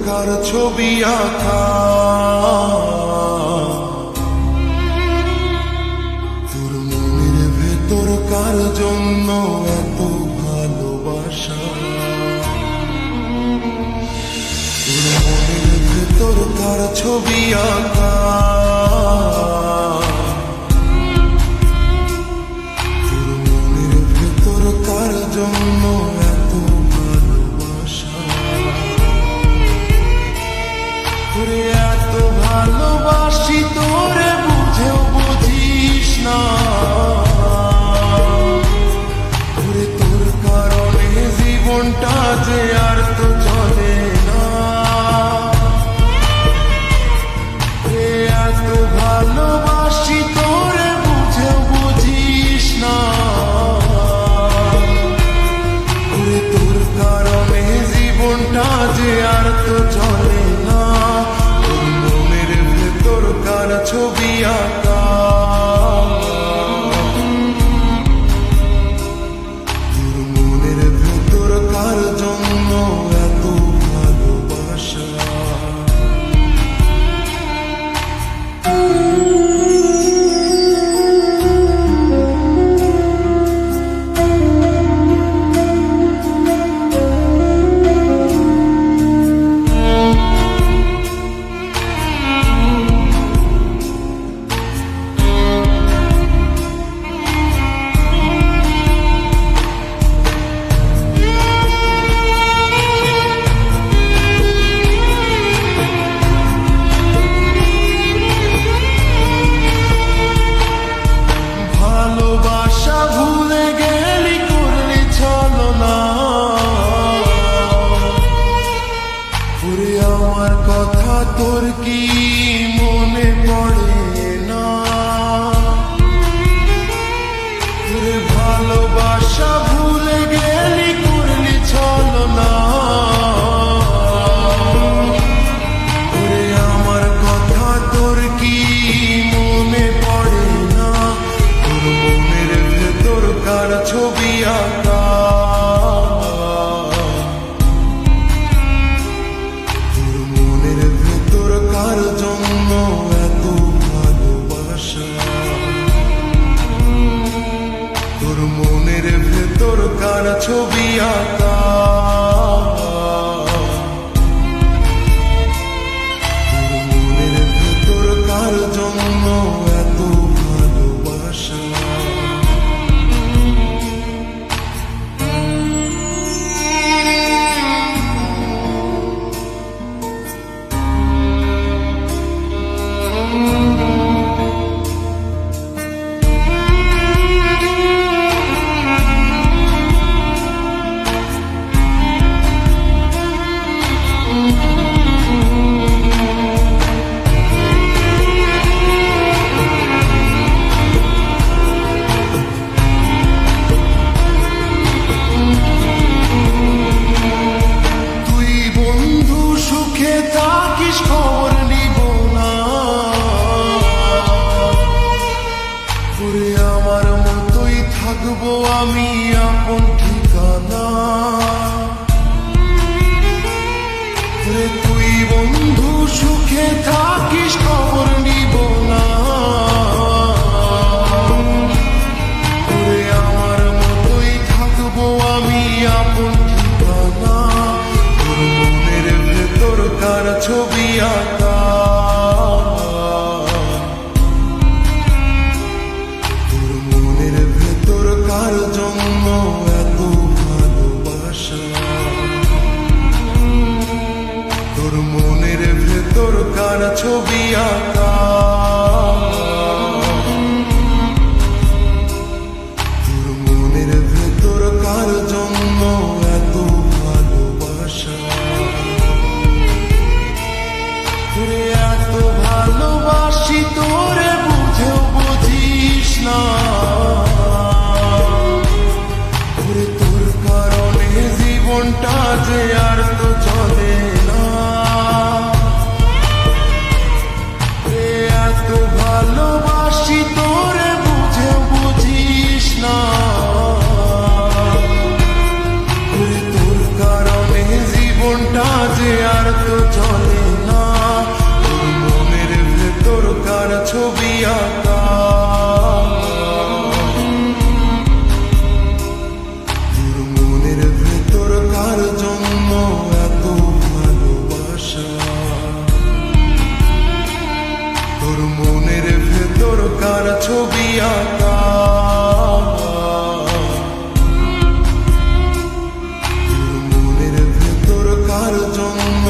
কার ছবি আঁকা, তোর মনের ভেতর কার জন্য এত ভালোবাসা, তোর মনের ভেতর কার ছবি আঁকা, তোর মনের ভেতর কার জন্য এত ভালোবাসা, তোরে এত ভালোবাসি তোরে বুঝেও বুঝিস না, তোরে তোর কারণে জীবনটা যে আর তো চলে না, এত ভালোবাসি তোরে বুঝেও বুঝিস না, তোরে তোর কারণে জীবনটা যে আর তো চলে না, তোর মনের ভেতর কার ছবি আঁকা, তোর মনের ভেতর কার জন্য এত ভালোবাসা। আমার কথা তোর কি মনে পড়ে না, তোরে ভালোবাসা ভুলে গেলি করলি ছলনা, তোরে আমার কথা তোর কি মনে পড়ে না, তোর মনের ভেতর কার ছবি আঁকা, কার জন্য এত ভালোবাসা, তোর মনের ভেতর কার ছবি আঁকা, তোর মনের ভেতর কার জন্য এত ভালোবাসা। খবর নিব না, ওরে আমার মতোই থাকবো আমি আপন ঠিকানা, ওরে তুই বন্ধু সুখে থাকিস খবর নিব না, ওরে আমার মতোই থাকবো আমি আপন ঠিকানা, তোর মনের ভেতর কার ছবি আঁকা, তোর মনের ভেতর কার জন্য এত ভালোবাসা, তোর মনের ভেতর কার ছবি আঁকা, তোর মনের ভেতর কার জন্য এত ভালোবাসা, তোরে এত ভালোবাসি তোরে বুঝেও বুঝিস না, তোরে তোর কারণে জীবনটা যে আর তো চলে না, এত ভালোবাসি তোরে বুঝেও বুঝিস না, তোরে তোর কারণে জীবনটা যে আর তো ছবি আঁকা তোর মনের ভেতর কার জন্য